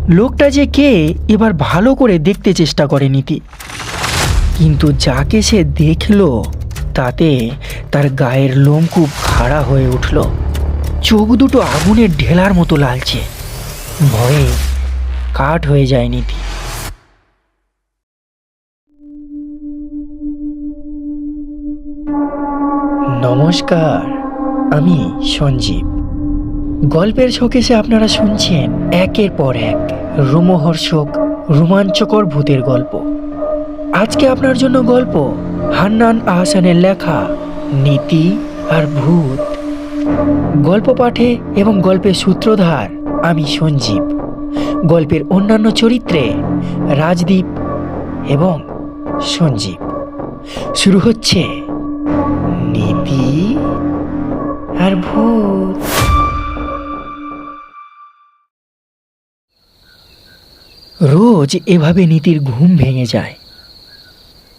লোকটা যে কে এবার ভালো করে দেখতে চেষ্টা করে নীতি, কিন্তু যাকে সে দেখল তাতে তার গায়ের লোমকূপ খাড়া হয়ে উঠল। চোখ দুটো আগুনের ঢেলার মতো লালচে। ভয়ে কাঠ হয়ে যায় নীতি। নমস্কার, আমি সঞ্জীব। গল্পের শোকেসে আপনারা শুনছেন একের পর এক রোমহর্ষক রোমাঞ্চকর ভূতের গল্প। আজকে আপনার জন্য গল্প হান্নান আহসানের লেখা নীতি আর ভূত। গল্প পাঠে এবং গল্পের সূত্রধার আমি সঞ্জীব। গল্পের অন্যান্য চরিত্রে রাজদীপ এবং সঞ্জীব। শুরু হচ্ছে নীতি আর ভূত। রোজ এভাবে নীতির ঘুম ভেঙে যায়।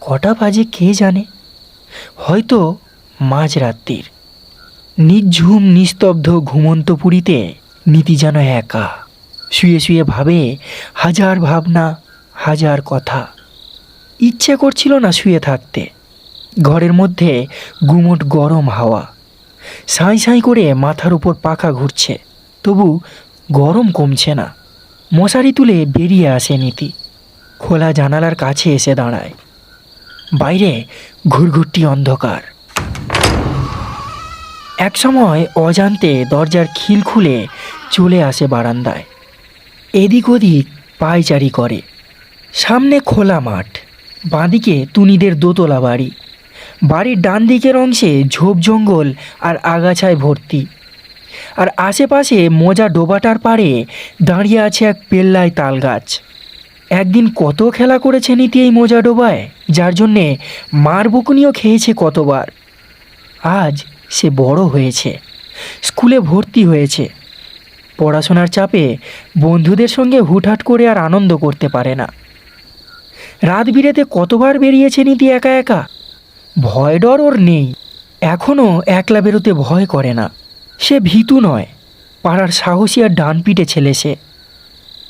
কটা বাজে কে জানে, হয়তো মাঝরাত্রির। নিঝুম নিস্তব্ধ ঘুমন্ত পুরীতে নীতি যেন একা শুয়ে শুয়ে ভাবে হাজার ভাবনা, হাজার কথা। ইচ্ছে করছিল না শুয়ে থাকতে। ঘরের মধ্যে গুমোট গরম হাওয়া, সাঁই সাঁই করে মাথার উপর পাখা ঘুরছে, তবু গরম কমছে না। মশারি তুলে বেরিয়ে আসে নীতি। খোলা জানালার কাছে এসে দাঁড়ায়। বাইরে ঘুরঘুরটি অন্ধকার। একসময় অজান্তে দরজার খিল খুলে চলে আসে বারান্দায়। এদিক ওদিক পায়চারি করে। সামনে খোলা মাঠ, বাঁদিকে তুনিদের দোতলা বাড়ি। বাড়ির ডান দিকের অংশে ঝোপ জঙ্গল আর আগাছায় ভর্তি। আর আশেপাশে মোজা ডোবাটার পাড়ে দাঁড়িয়ে আছে এক পেল্লায় তাল গাছ। একদিন কত খেলা করেছে নীতি এই মোজা ডোবায়, যার জন্যে মার বকুনিও খেয়েছে কতবার। আজ সে বড় হয়েছে, স্কুলে ভর্তি হয়েছে। পড়াশোনার চাপে বন্ধুদের সঙ্গে হুটহাট করে আর আনন্দ করতে পারে না। রাত বিরেতে কতবার বেরিয়েছে নীতি একা একা। ভয় ডর ওর নেই। এখনও একলা বেরোতে ভয় করে না। সে ভীতু নয়, পাড়ার সাহসী আর ডানপিটে ছেলে সে।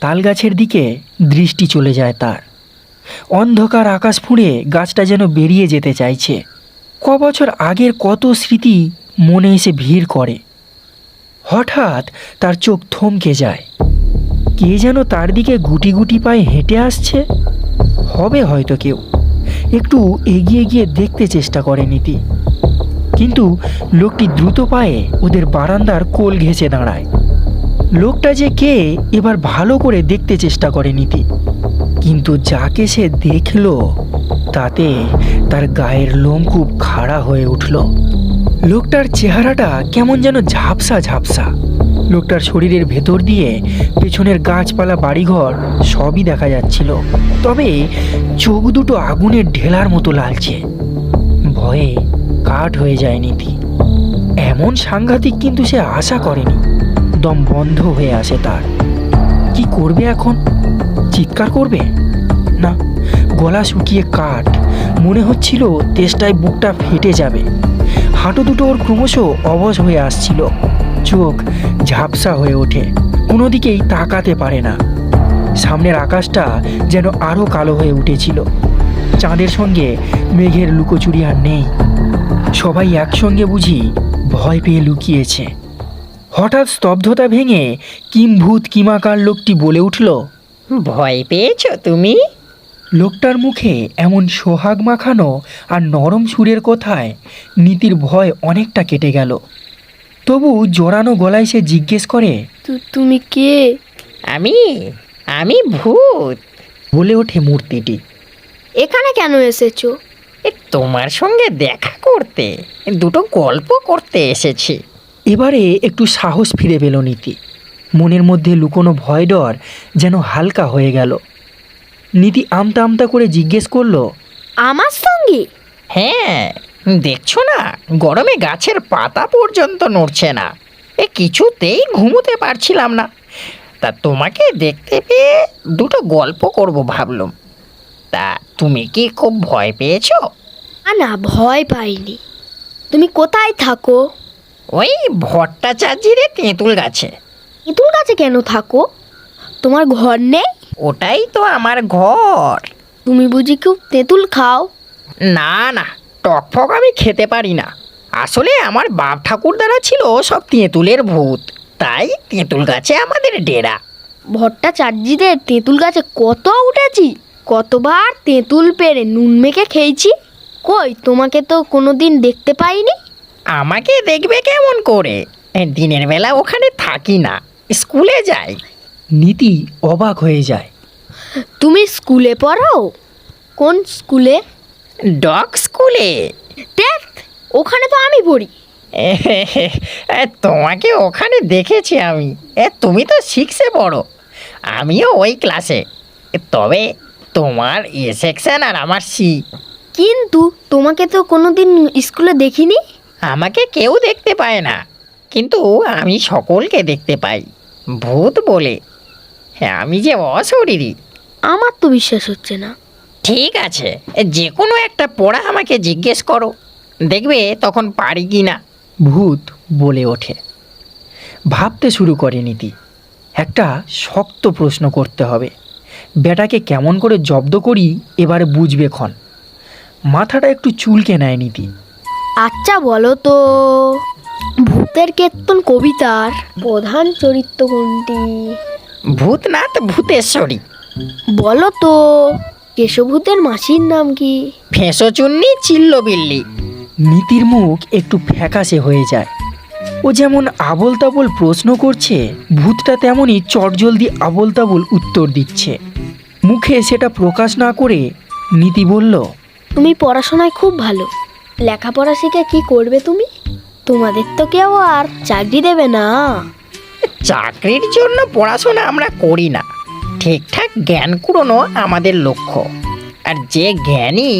তালগাছের দিকে দৃষ্টি চলে যায় তার। অন্ধকার আকাশ ফুঁড়ে গাছটা যেন বেরিয়ে যেতে চাইছে। বছর আগের কত স্মৃতি মনে এসে ভিড় করে। হঠাৎ তার চোখ থমকে যায়। কে যেন তার দিকে গুটি গুটি পায়ে হেঁটে আসছে। হবে হয়তো কেউ। একটু এগিয়ে গিয়ে দেখতে চেষ্টা করে নীতি, কিন্তু লোকটি দ্রুত পায়ে ওদের বারান্দার কোল ঘেঁষে দাঁড়ায়। লোকটা যে কে এবার ভালো করে দেখতে চেষ্টা করে নীতি, কিন্তু যাকে সে দেখল তাতে তার গায়ের লোমকূপ খাড়া হয়ে উঠল। লোকটার চেহারাটা কেমন যেন ঝাপসা ঝাপসা। লোকটার শরীরের ভেতর দিয়ে পেছনের গাছপালা, বাড়িঘর সবই দেখা যাচ্ছিল, তবে চোখ দুটো আগুনের ঢেলার মতো লালচে। ভয়ে কাঠ হয়ে যায় নীতি। এমন সাংঘাতিক কিন্তু সে আশা করেনি। দম বন্ধ হয়ে আসে তার। কি করবে এখন? চিৎকার করবে? না, গলা শুকিয়ে কাঠ। মনে হচ্ছিল তেষ্টায় বুকটা ফেটে যাবে। হাঁটু দুটো ওর ক্রমশ অবশ হয়ে আসছিল। চোখ ঝাপসা হয়ে ওঠে, কোনো দিকেই তাকাতে পারে না। সামনের আকাশটা যেন আরও কালো হয়ে উঠেছিল। চাঁদের সঙ্গে মেঘের লুকোচুরি আর নেই। সবাই একসঙ্গে বুঝি ভয় পেয়ে লুকিয়েছে। হঠাৎ স্তব্ধতা ভেঙে কিম্ভূত কিমাকার লোকটি বলে উঠল, ভয় পেয়েছো তুমি? লোকটার মুখে এমন সোহাগ মাখানো আর নরম সুরের কথায় নীতির ভয় অনেকটা কেটে গেল। তবু জোরানো গলায় সে জিজ্ঞেস করে, তুমি কে? আমি আমি ভূত। বলে ওঠে মূর্তিটি। এখানে কেন এসেছো? তোমার সঙ্গে দেখা করতে, দুটো গল্প করতে এসেছি। এবারে একটু সাহস ফিরে পেল নীতি। মনের মধ্যে লুকোনো ভয় ডর যেন হালকা হয়ে গেল। নীতি আমতা আমতা করে জিজ্ঞেস করলো, আমার সঙ্গে? হ্যাঁ, দেখছো না, গরমে গাছের পাতা পর্যন্ত নড়ছে না। কিছুতেই ঘুমোতে পারছিলাম না। তা তোমাকে দেখতে পেয়ে দুটো গল্প করব ভাবলাম। তা তুমি কি খুব ভয় পেয়েছো? না, ভয় পাইনি। তুমি কোথায় থাকো? ওই ভট্টাচার্যের তেঁতুল গাছে। তেঁতুল গাছে কেন থাকো? তোমার ঘর নেই? ওটাই তো আমার ঘর। তুমি বুঝি খুব তেঁতুল খাও? না না, টক ফক আমি খেতে পারি না। আসলে আমার বাপ ঠাকুরদারা ছিল সব তেঁতুলের ভূত, তাই তেঁতুল গাছে আমাদের ডেরা। ভট্টাচার্যদের তেঁতুল গাছে কত উঠেছি, কতবার তেঁতুল পেড়ে নুন মেখে খেয়েছি। কই তোমাকে তো কোনোদিন দেখতে পাইনি। আমাকে দেখবে কেমন করে? দিনের বেলা ওখানে থাকি না, স্কুলে যাই। নীতি অবাক হয়ে যায়। তুমি স্কুলে পড়ো? কোন স্কুলে? ডগ স্কুলে। দেখ, ওখানে তো আমি পড়ি। তোমাকে ওখানে দেখেছি আমি। তুমি তো 6-এ পড়ো, আমিও ওই ক্লাসে। তবে তোমার এ সেকশন আর আমার সি। কিন্তু তোমাকে তো কোনোদিন স্কুলে দেখিনি। আমাকে কেউ দেখতে পায় না, কিন্তু আমি সকলকে দেখতে পাই, ভূত বলে। হ্যাঁ, আমি যে অশরীরী। আমার তো বিশ্বাস হচ্ছে না। ঠিক আছে, যে কোনো একটা পড়া আমাকে জিজ্ঞেস করো, দেখবে তখন পারি কি না। ভূত বলে ওঠে। ভাবতে শুরু করে নীতি। একটা শক্ত প্রশ্ন করতে হবে। বেটাকে কেমন করে জব্দ করি এবারে বুঝবে ক্ষণ। মাথাটা একটু চুলকে নেয় নীতি। আচ্ছা বলো তো, ভূতের কীর্তন কবিতার প্রধান চরিত্র কোনটি? ভূতনাথ ভূতেশ্বরী। বলো তো, কেশভূতের মাসির নাম কি? ফেঁসোচুন্নি চিল্লবিল্লি। নীতির মুখ একটু ফ্যাকাশে হয়ে যায়। ও যেমন আবোল তাবোল প্রশ্ন করছে, ভূতটা তেমনই চটজলদি আবোল তাবোল উত্তর দিচ্ছে। মুখে সেটা প্রকাশ না করে নীতি বলল, তুমি পড়াশোনায় খুব ভালো। লেখাপড়া শিখে কি করবে তুমি? তোমাদের তো কেউ আর চাকরি দেবে না। চাকরির জন্য পড়াশোনা আমরা করি না, ঠিকঠাক জ্ঞান কুড়োনো আমাদের লক্ষ্য। আর যে জ্ঞানী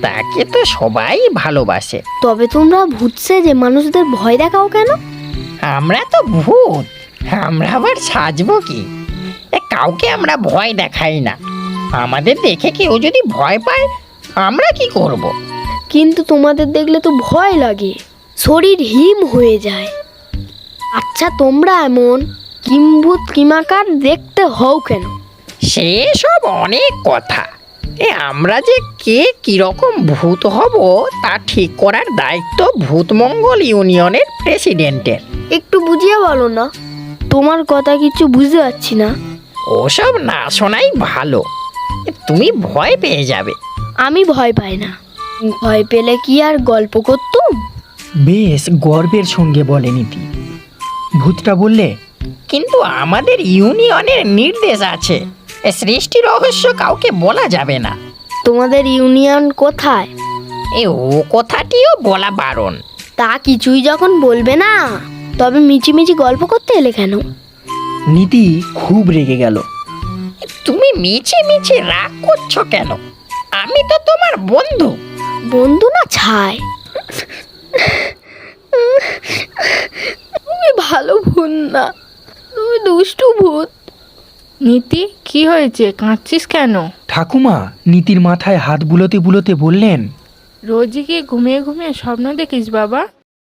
তাকে তো সবাই ভালোবাসে। তবে তোমরা ভূত সেজে মানুষদের ভয় দেখাও কেন? আমরা তো ভূত, আমরা আবার সাজবো কি? কাউকে আমরা ভয় দেখাই না। আমাদের দেখে কেউ যদি ভয় পায়, আমরা কি করব? কিন্তু তোমাদের দেখলে তো ভয় লাগে, শরীর হিম হয়ে যায়। আচ্ছা তোমরা এমন কিম্ভূত কিমাকার দেখতে হও কেন? সেসব অনেক কথা। আমরা যে কে কিরকম ভূত হব তা ঠিক করার দায়িত্ব ভূতমঙ্গল ইউনিয়নের প্রেসিডেন্টের। একটু বুঝিয়ে বলো না, তোমার কথা কিছু বুঝতে পারছি না। ওসব না শোনাই ভালো, তুমি ভয় পেয়ে যাবে। আমি ভয় পাই না। ভয় পেলে কি আর গল্প করতুম? বেশ গর্বের সঙ্গে বলে নীতি। ভূতটা বললে, কিন্তু আমাদের ইউনিয়নের নির্দেশ আছে, সৃষ্টি রহস্য কাউকে বলা যাবে না। তোমাদের ইউনিয়ন কোথায়? ও কথাটিও বলা বারণ। তা কিছুই যখন বলবে না, তবে মিছিমিছি গল্প করতে এলে কেন? নীতি খুব রেগে গেল। তুমি মিছে মিছে রাগ করছো কেন? আমি তো তোমার বন্ধু। বন্ধু না ছাই। তুমি ভালো ভূত না, তুমি দুষ্টু ভূত। নীতি, কি হয়েছে? কাঁদছিস কেন? ঠাকুমা নীতির মাথায় হাত বুলোতে বুলোতে বললেন, রোজই কি ঘুমিয়ে ঘুমিয়ে স্বপ্ন দেখিস বাবা?